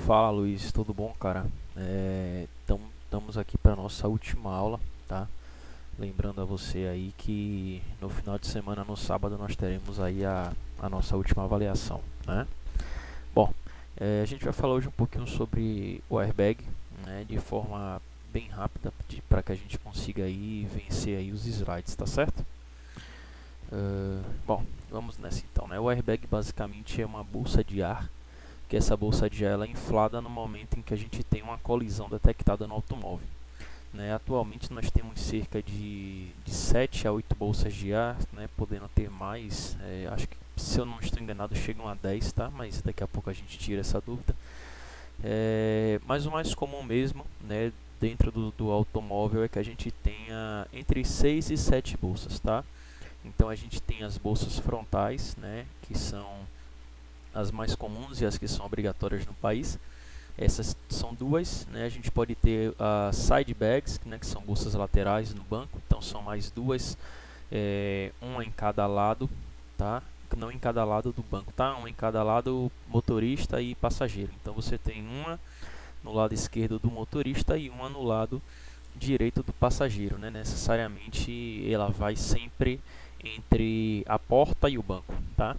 Fala, Luiz, tudo bom, cara? Estamos aqui para nossa última aula, tá? Lembrando a você aí que no final de semana, no sábado, nós teremos aí a nossa última avaliação, né? Bom, a gente vai falar hoje um pouquinho sobre o airbag, né? De forma bem rápida, para que a gente consiga aí vencer aí os slides, tá certo? Bom, vamos nessa então, né? O airbag basicamente é uma bolsa de ar, que essa bolsa de ar ela é inflada no momento em que a gente tem uma colisão detectada no automóvel, né? Atualmente nós temos cerca de 7 a 8 bolsas de ar, né? Podendo ter mais, acho que se eu não estou enganado chegam a 10, tá? Mas daqui a pouco a gente tira essa dúvida. Mas o mais comum mesmo, né, dentro do automóvel é que a gente tenha entre 6 e 7 bolsas, tá? Então a gente tem as bolsas frontais, né, que são as mais comuns e as que são obrigatórias no país. Essas são duas, né? A gente pode ter as side bags, né, que são bolsas laterais no banco. Então são mais duas, uma em cada lado, tá? Não em cada lado do banco, tá? Uma em cada lado, motorista e passageiro. Então você tem uma no lado esquerdo do motorista e uma no lado direito do passageiro, né? Necessariamente ela vai sempre entre a porta e o banco, tá?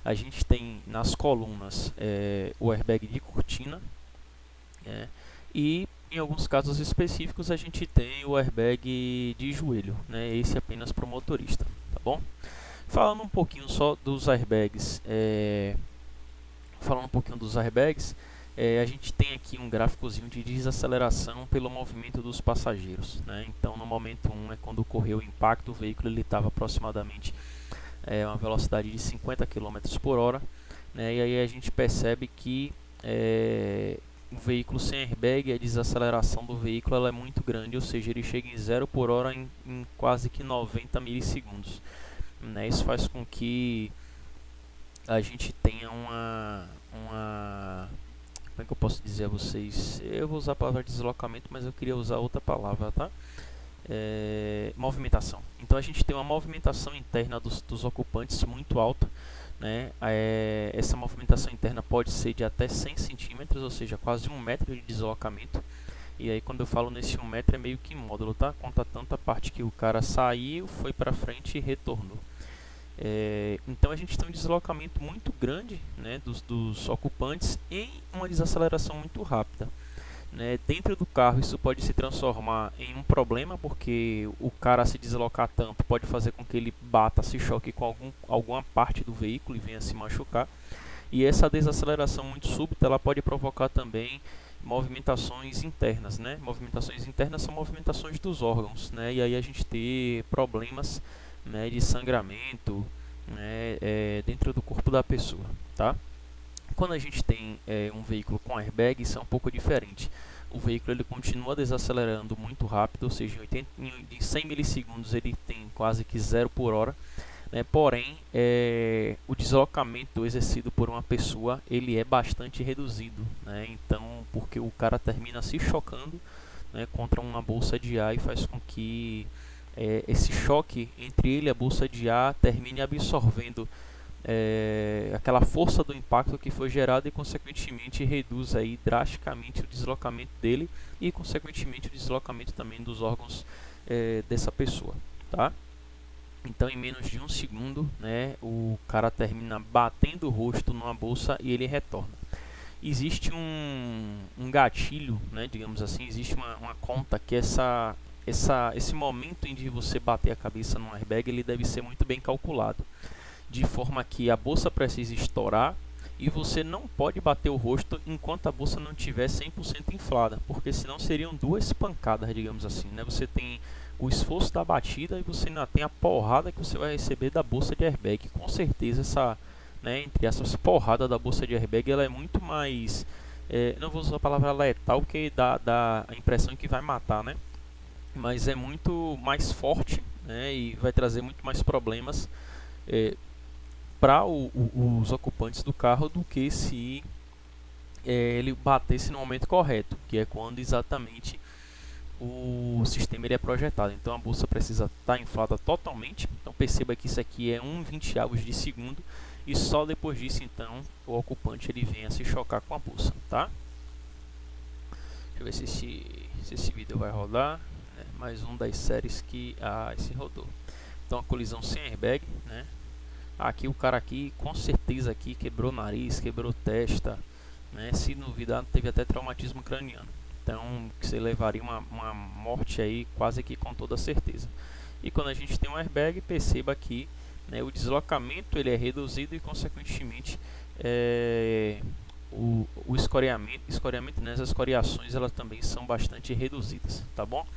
A gente tem nas colunas o airbag de cortina, e em alguns casos específicos a gente tem o airbag de joelho, né? Esse é apenas para o motorista, tá bom? Falando um pouquinho só dos airbags, a gente tem aqui um gráficozinho de desaceleração pelo movimento dos passageiros, né? Então no momento 1 é quando ocorreu o impacto, o veículo estava aproximadamente uma velocidade de 50 km por hora, né? E aí a gente percebe que um veículo sem airbag, a desaceleração do veículo ela é muito grande, ou seja, ele chega em 0 por hora em quase que 90 milissegundos, né? Isso faz com que a gente tenha como é que eu posso dizer a vocês? Eu vou usar a palavra deslocamento, mas eu queria usar outra palavra, tá? Movimentação. Então a gente tem uma movimentação interna dos ocupantes muito alta, né? Essa movimentação interna pode ser de até 100 centímetros, ou seja, quase 1 metro de deslocamento. E aí quando eu falo nesse 1 metro é meio que módulo, tá? Conta tanto a parte que o cara saiu, foi para frente e retornou. Então a gente tem um deslocamento muito grande, né, dos ocupantes em uma desaceleração muito rápida, né? Dentro do carro isso pode se transformar em um problema, porque o cara se deslocar tanto pode fazer com que ele bata, se choque com alguma parte do veículo e venha se machucar. E essa desaceleração muito súbita ela pode provocar também movimentações internas, né? Movimentações internas são movimentações dos órgãos, né? E aí a gente ter problemas, né, de sangramento, né, dentro do corpo da pessoa, tá? Quando a gente tem um veículo com airbag, isso é um pouco diferente. O veículo ele continua desacelerando muito rápido, ou seja, em 100 milissegundos ele tem quase que 0 por hora, né? Porém, o deslocamento exercido por uma pessoa ele é bastante reduzido, né? Então, porque o cara termina se chocando, né, contra uma bolsa de ar e faz com que esse choque entre ele e a bolsa de ar termine absorvendo aquela força do impacto que foi gerada e consequentemente reduz aí drasticamente o deslocamento dele e consequentemente o deslocamento também dos órgãos dessa pessoa, tá? Então em menos de um segundo, né, o cara termina batendo o rosto numa bolsa e ele retorna. Existe um gatilho, né, digamos assim, existe uma conta que esse momento em de você bater a cabeça no airbag ele deve ser muito bem calculado, de forma que a bolsa precisa estourar e você não pode bater o rosto enquanto a bolsa não estiver 100% inflada, porque senão seriam duas pancadas, digamos assim, né? Você tem o esforço da batida e você ainda tem a porrada que você vai receber da bolsa de airbag. Com certeza essa, né, entre essas porradas da bolsa de airbag, ela é muito mais, não vou usar a palavra letal, porque dá a impressão que vai matar, né? Mas é muito mais forte, né, e vai trazer muito mais problemas para os ocupantes do carro do que se ele batesse no momento correto, que é quando exatamente o sistema ele é projetado. Então a bolsa precisa estar inflada totalmente. Então perceba que isso aqui é 1/20 de segundo e só depois disso então o ocupante ele vem a se chocar com a bolsa, tá? eu ver se esse vídeo vai rodar. Mais um das séries que... esse rodou. Então, a colisão sem airbag, né? Aqui o cara aqui, com certeza aqui, quebrou nariz, quebrou testa, né? Se duvidar, teve até traumatismo craniano. Então, você levaria uma morte aí quase que com toda certeza. E quando a gente tem um airbag, perceba que, né, o deslocamento ele é reduzido e, consequentemente, o escoriamento, né, as escoriações elas também são bastante reduzidas, tá bom?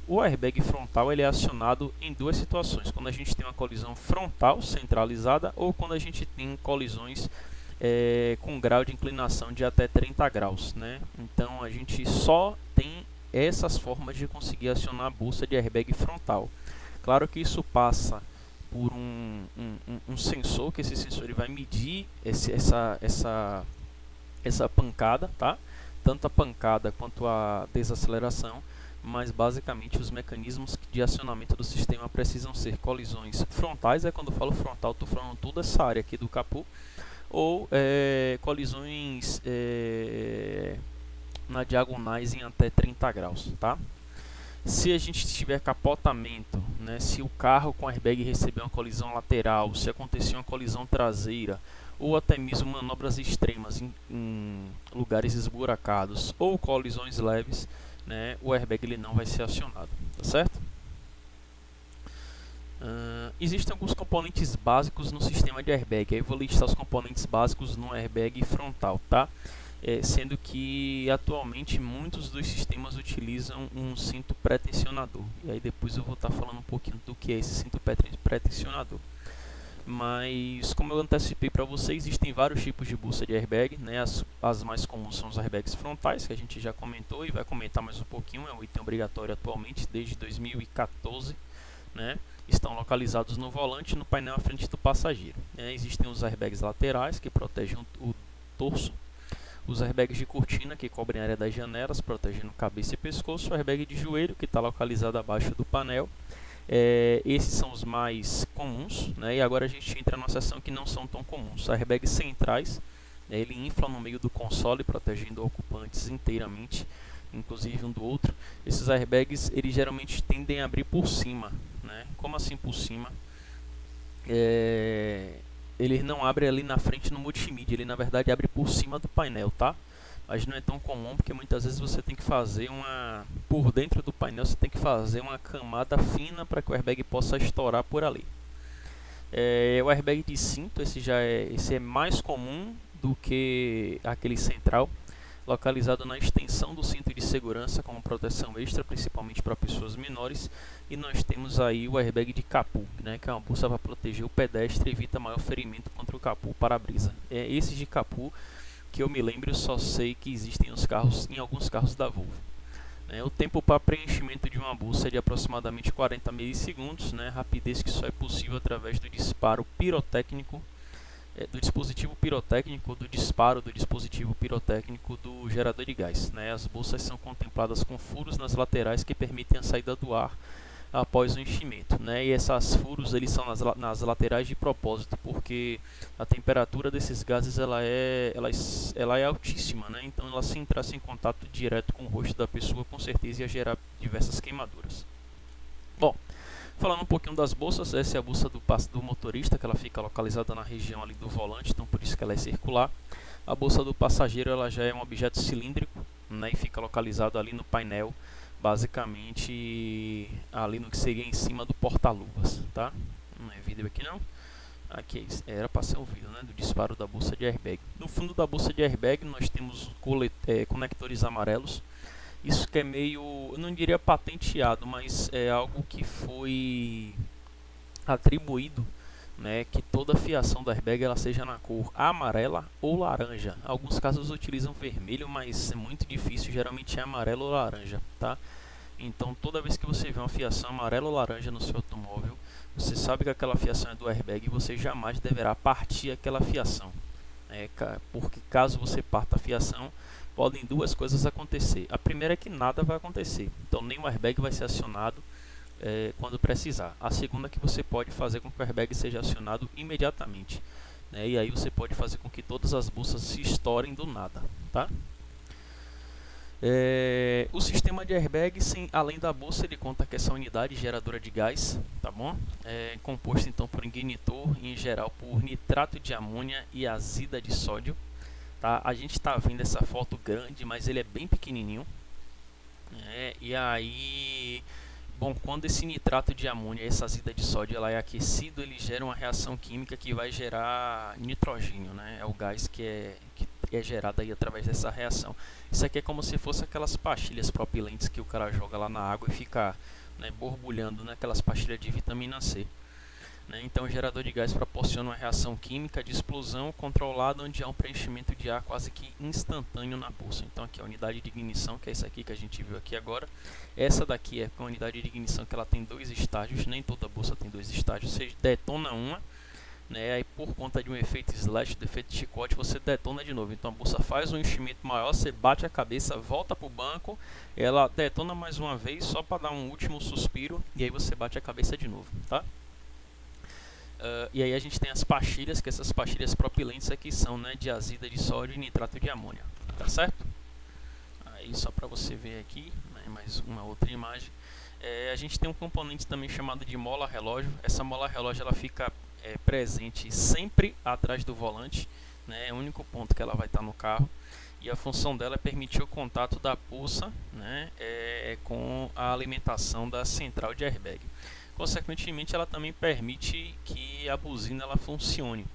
O airbag frontal ele é acionado em duas situações: quando a gente tem uma colisão frontal centralizada ou quando a gente tem colisões com grau de inclinação de até 30 graus, né? Então a gente só tem essas formas de conseguir acionar a bolsa de airbag frontal. Claro que isso passa por um sensor, que esse sensor ele vai medir essa pancada, tá? Tanto a pancada quanto a desaceleração, mas basicamente os mecanismos de acionamento do sistema precisam ser colisões frontais. Quando eu falo frontal, estou falando toda essa área aqui do capô, ou colisões na diagonais em até 30 graus, tá? Se a gente tiver capotamento, né, se o carro com airbag receber uma colisão lateral, se acontecer uma colisão traseira, ou até mesmo manobras extremas em lugares esburacados ou colisões leves, né, o airbag ele não vai ser acionado, tá certo? Existem alguns componentes básicos no sistema de airbag. Aí eu vou listar os componentes básicos no airbag frontal, tá? Sendo que atualmente muitos dos sistemas utilizam um cinto pré-tensionador. E aí depois eu vou estar falando um pouquinho do que é esse cinto pré-tensionador. Mas como eu antecipei para vocês, existem vários tipos de bolsa de airbag, né? As mais comuns são os airbags frontais, que a gente já comentou e vai comentar mais um pouquinho. É um item obrigatório atualmente desde 2014, né? Estão localizados no volante e no painel à frente do passageiro. Existem os airbags laterais, que protegem o torso. Os airbags de cortina, que cobrem a área das janelas, protegendo cabeça e pescoço. O airbag de joelho, que está localizado abaixo do painel. Esses são os mais comuns, né? E agora a gente entra numa seção que não são tão comuns. Os airbags centrais, né? Ele infla no meio do console, protegendo ocupantes inteiramente, inclusive um do outro. Esses airbags eles geralmente tendem a abrir por cima, né? Como assim por cima? Ele não abre ali na frente no multimídia, ele na verdade abre por cima do painel, tá? Mas não é tão comum porque muitas vezes você tem que fazer por dentro do painel você tem que fazer uma camada fina para que o airbag possa estourar por ali. O airbag de cinto, esse é mais comum do que aquele central, localizado na extensão do cinto de segurança como proteção extra, principalmente para pessoas menores. E nós temos aí o airbag de capô, né, que é uma bolsa para proteger o pedestre e evita maior ferimento contra o capô para-brisa. Esses de capô, que eu me lembro, eu só sei que existem em alguns carros da Volvo. O tempo para preenchimento de uma bolsa é de aproximadamente 40 milissegundos, né, rapidez que só é possível através do disparo pirotécnico, do dispositivo pirotécnico, do disparo do dispositivo pirotécnico do gerador de gás, né. As bolsas são contempladas com furos nas laterais que permitem a saída do ar após o enchimento, né? E esses furos eles são nas laterais de propósito, porque a temperatura desses gases ela é altíssima, né? Então ela, se entrasse em contato direto com o rosto da pessoa, com certeza ia gerar diversas queimaduras. Bom, falando um pouquinho das bolsas, essa é a bolsa do motorista, que ela fica localizada na região ali do volante, então por isso que ela é circular. A bolsa do passageiro ela já é um objeto cilíndrico, né? E fica localizado ali no painel, basicamente ali no que seria em cima do porta-luvas, tá? Não é vídeo aqui não. Aqui era para ser um vídeo, né, do disparo da bolsa de airbag. No fundo da bolsa de airbag nós temos conectores amarelos. Isso que é meio, eu não diria patenteado, mas é algo que foi atribuído, né, que toda a fiação do airbag ela seja na cor amarela ou laranja. Alguns casos utilizam vermelho, mas é muito difícil, geralmente é amarelo ou laranja, tá? Então toda vez que você vê uma fiação amarela ou laranja no seu automóvel, você sabe que aquela fiação é do airbag e você jamais deverá partir aquela fiação, porque caso você parta a fiação, podem duas coisas acontecer. A primeira é que nada vai acontecer, então nem o airbag vai ser acionado quando precisar. A segunda é que você pode fazer com que o airbag seja acionado imediatamente, né? E aí você pode fazer com que todas as bolsas se estourem do nada, tá? O sistema de airbag, além da bolsa, ele conta com essa unidade geradora de gás, tá bom? Composto então por ignitor, em geral por nitrato de amônia e azida de sódio. Tá? A gente está vendo essa foto grande, mas ele é bem pequenininho. E aí, bom, quando esse nitrato de amônia e essa azida de sódio ela é aquecido, ele gera uma reação química que vai gerar nitrogênio, né? É o gás que é gerado aí através dessa reação. Isso aqui é como se fosse aquelas pastilhas propilentes que o cara joga lá na água e fica, né, borbulhando, né, aquelas pastilhas de vitamina C. Então, o gerador de gás proporciona uma reação química de explosão controlada, onde há um preenchimento de ar quase que instantâneo na bolsa. Então, aqui é a unidade de ignição, que é essa aqui que a gente viu aqui agora. Essa daqui é a unidade de ignição que ela tem 2 estágios, nem toda bolsa tem 2 estágios. Você detona uma, né, aí por conta de um efeito slash, do efeito chicote, você detona de novo. Então, a bolsa faz um enchimento maior, você bate a cabeça, volta para o banco, ela detona mais uma vez, só para dar um último suspiro, e aí você bate a cabeça de novo, tá? E aí a gente tem as pastilhas, que essas pastilhas propilentes aqui são, né, de azida de sódio e nitrato de amônia, tá certo? Aí só para você ver aqui, né, mais uma outra imagem. A gente tem um componente também chamado de mola relógio. Essa mola relógio ela fica presente sempre atrás do volante, né, é o único ponto que ela vai estar no carro. E a função dela é permitir o contato da pulsa, né, com a alimentação da central de airbag. Consequentemente, ela também permite que a buzina ela funcione.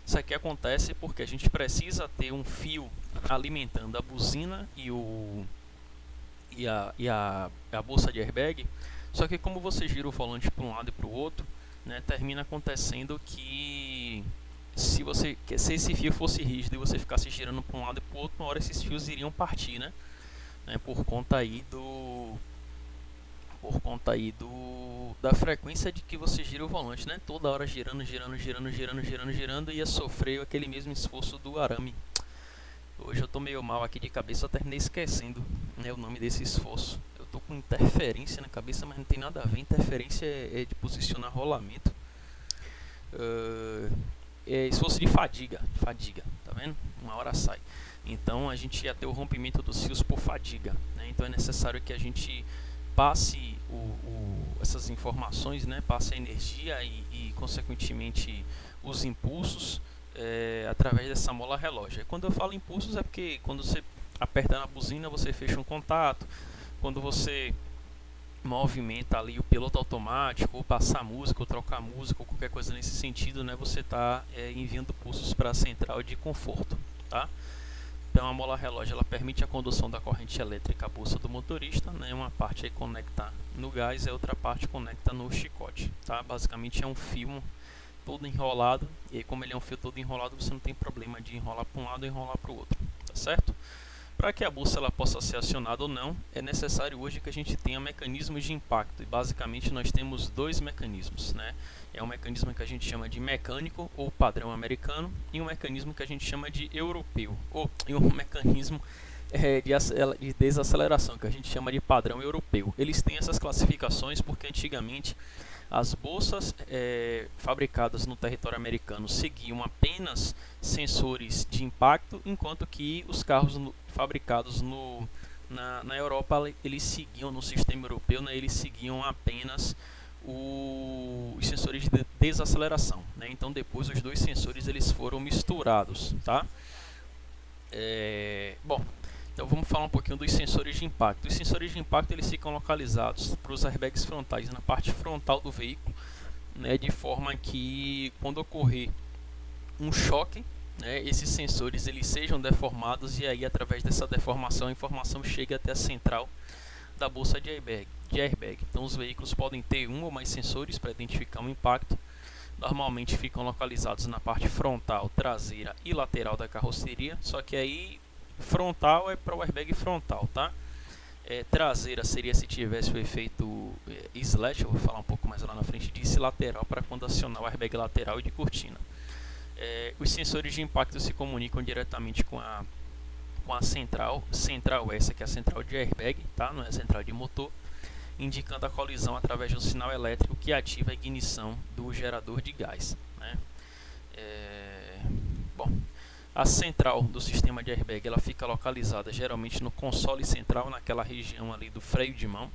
Isso aqui acontece porque a gente precisa ter um fio alimentando a buzina a bolsa de airbag. Só que como você gira o volante para um lado e para o outro, né, termina acontecendo que se esse fio fosse rígido e você ficasse girando para um lado e para o outro, uma hora esses fios iriam partir, né? Por conta aí da frequência de que você gira o volante, né? Toda hora girando, ia sofrer aquele mesmo esforço do arame. Hoje eu tô meio mal aqui de cabeça, eu terminei esquecendo, né, o nome desse esforço. Eu tô com interferência na cabeça, mas não tem nada a ver. Interferência é de posicionar rolamento. Esforço de fadiga, tá vendo? Uma hora sai. Então a gente ia ter o rompimento dos fios por fadiga, né? Então é necessário que a gente passe essas informações, né? Passe a energia e consequentemente os impulsos através dessa mola relógio. E quando eu falo impulsos é porque quando você aperta na buzina você fecha um contato, quando você movimenta ali o piloto automático, ou passar música, ou trocar música, ou qualquer coisa nesse sentido, né? Você está enviando pulsos para a central de conforto, tá? Então a mola relógio ela permite a condução da corrente elétrica à bolsa do motorista, né? Uma parte aí conecta no gás e a outra parte conecta no chicote, tá? Basicamente é um fio todo enrolado, e aí, como ele é um fio todo enrolado, você não tem problema de enrolar para um lado e enrolar para o outro, tá certo? Para que a bolsa ela possa ser acionada ou não, é necessário hoje que a gente tenha mecanismos de impacto, e basicamente nós temos 2 mecanismos, né? É um mecanismo que a gente chama de mecânico ou padrão americano, e um mecanismo que a gente chama de europeu, e um mecanismo de desaceleração, que a gente chama de padrão europeu. Eles têm essas classificações porque antigamente as bolsas fabricadas no território americano seguiam apenas sensores de impacto, enquanto que os carros fabricados na Europa eles seguiam no sistema europeu, né, eles seguiam apenas os sensores de desaceleração, né? Então depois os 2 sensores eles foram misturados, tá? Bom, então vamos falar um pouquinho dos sensores de impacto. Os sensores de impacto eles ficam localizados para os airbags frontais na parte frontal do veículo, né, de forma que quando ocorrer um choque, né, esses sensores eles sejam deformados, e aí através dessa deformação a informação chega até a central da bolsa de airbag. Então os veículos podem ter um ou mais sensores para identificar um impacto. Normalmente ficam localizados na parte frontal, traseira e lateral da carroceria, só que aí frontal é para o airbag frontal, tá? Traseira seria se tivesse o efeito slash, eu vou falar um pouco mais lá na frente disso, e lateral para quando acionar o airbag lateral e de cortina. Os sensores de impacto se comunicam diretamente com a central essa que é a central de airbag, tá? Não é a central de motor, indicando a colisão através de um sinal elétrico que ativa a ignição do gerador de gás, né? Bom, A central do sistema de airbag, ela fica localizada geralmente no console central, naquela região ali do freio de mão,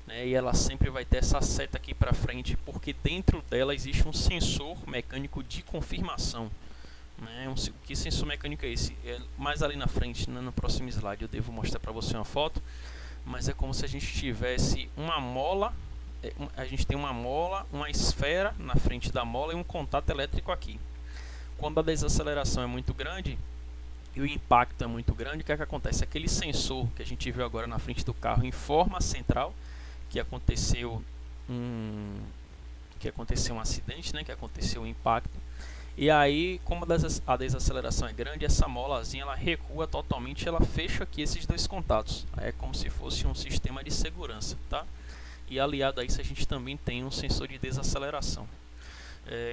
né? E ela sempre vai ter essa seta aqui para frente, porque dentro dela existe um sensor mecânico de confirmação, né? Que sensor mecânico é esse? Mais ali na frente, né, no próximo slide eu devo mostrar para você uma foto, mas é como se a gente tivesse uma mola, a gente tem uma mola, uma esfera na frente da mola e um contato elétrico aqui. Quando a desaceleração é muito grande e o impacto é muito grande, o que é que acontece? Aquele sensor que a gente viu agora na frente do carro informa a central que aconteceu um acidente, né, que aconteceu um impacto. E aí, como a desaceleração é grande, essa molazinha ela recua totalmente, ela fecha aqui esses dois contatos. É como se fosse um sistema de segurança, tá? E aliado a isso a gente também tem um sensor de desaceleração.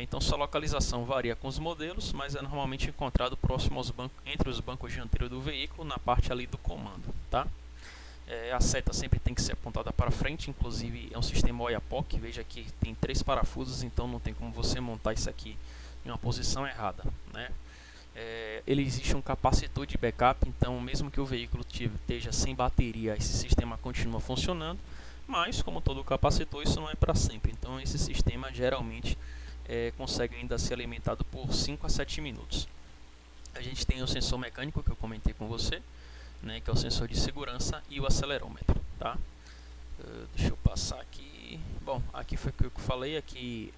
Então sua localização varia com os modelos, mas é normalmente encontrado próximo aos entre os bancos dianteiros do veículo, na parte ali do comando, tá? A seta sempre tem que ser apontada para frente, inclusive é um sistema OIAPOC, veja que tem 3 parafusos, então não tem como você montar isso aqui em uma posição errada, né? Ele existe um capacitor de backup, então mesmo que o veículo esteja sem bateria, esse sistema continua funcionando, mas como todo capacitor isso não é para sempre, então esse sistema geralmente consegue ainda ser alimentado por 5 a 7 minutos. A gente tem o sensor mecânico que eu comentei com você, né, que é o sensor de segurança, e o acelerômetro, tá? Deixa eu passar aqui. Bom, aqui foi o que eu falei, aqui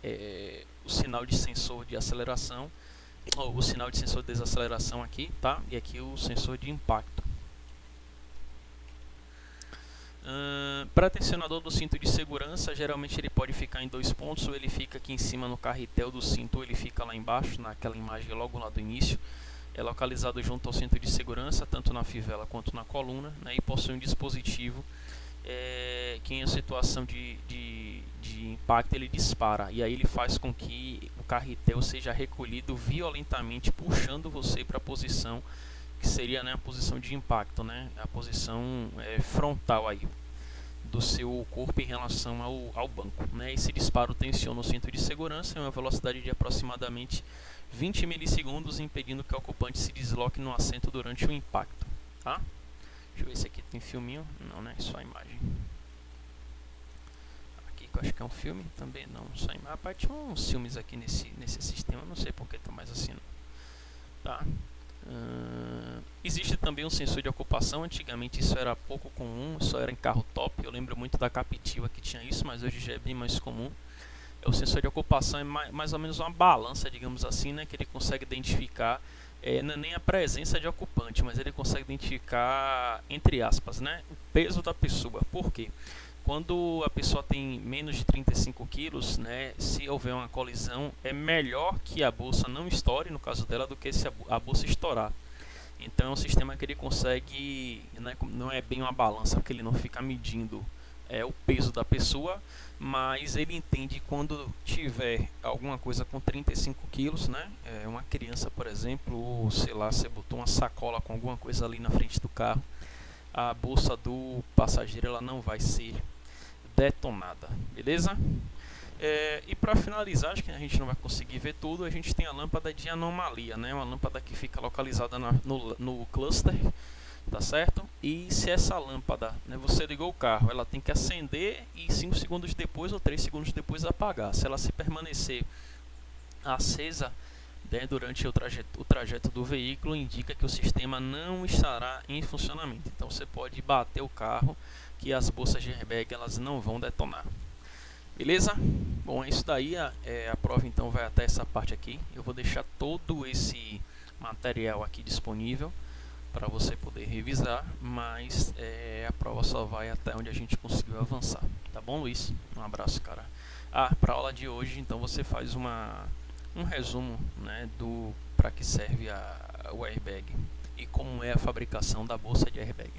o sinal de sensor de aceleração, ou o sinal de sensor de desaceleração aqui, tá? E aqui o sensor de impacto. Pré-tensionador do cinto de segurança, geralmente ele pode ficar em 2 pontos, ou ele fica aqui em cima no carretel do cinto, ou ele fica lá embaixo, naquela imagem logo lá do início. É localizado junto ao cinto de segurança, tanto na fivela quanto na coluna, né, e possui um dispositivo que em situação de impacto ele dispara, e aí ele faz com que o carretel seja recolhido violentamente, puxando você para a posição que seria, né, a posição de impacto, né, a posição frontal aí do seu corpo em relação ao banco, né. Esse disparo tensiona o cinto de segurança em uma velocidade de aproximadamente 20 milissegundos, impedindo que o ocupante se desloque no assento durante o impacto, tá? Deixa eu ver se aqui tem filminho. Não, né? Só a imagem. Aqui que eu acho que é um filme. Também não, só a imagem. Rapaz, tinha uns filmes aqui nesse sistema. Não sei porque tá mais assim, não. Tá? Existe também um sensor de ocupação. Antigamente isso era pouco comum. Só era em carro top. Eu lembro muito da Captiva que tinha isso, mas hoje já é bem mais comum. O sensor de ocupação é mais ou menos uma balança, digamos assim, né? Que ele consegue identificar não é nem a presença de ocupante, mas ele consegue identificar, entre aspas, né, o peso da pessoa. Por quê? Quando a pessoa tem menos de 35 quilos, né, se houver uma colisão, é melhor que a bolsa não estoure, no caso dela, do que se a bolsa estourar. Então é um sistema que ele consegue, né, não é bem uma balança, porque ele não fica medindo o peso da pessoa, mas ele entende quando tiver alguma coisa com 35 quilos, né? Uma criança, por exemplo, ou sei lá, você botou uma sacola com alguma coisa ali na frente do carro, a bolsa do passageiro ela não vai ser detonada, beleza? E para finalizar, acho que a gente não vai conseguir ver tudo, a gente tem a lâmpada de anomalia, né? Uma lâmpada que fica localizada no cluster, tá certo? E se essa lâmpada, né, você ligou o carro, ela tem que acender e 5 segundos depois ou 3 segundos depois apagar. Se ela se permanecer acesa, né, durante o trajeto do veículo, indica que o sistema não estará em funcionamento. Então você pode bater o carro que as bolsas de airbag elas não vão detonar. Beleza? Bom, é isso daí. A prova então vai até essa parte aqui. Eu vou deixar todo esse material aqui disponível para você poder revisar, mas a prova só vai até onde a gente conseguiu avançar. Tá bom, Luiz? Um abraço, cara. Para a aula de hoje, então você faz um resumo, né, para que serve o airbag e como é a fabricação da bolsa de airbag.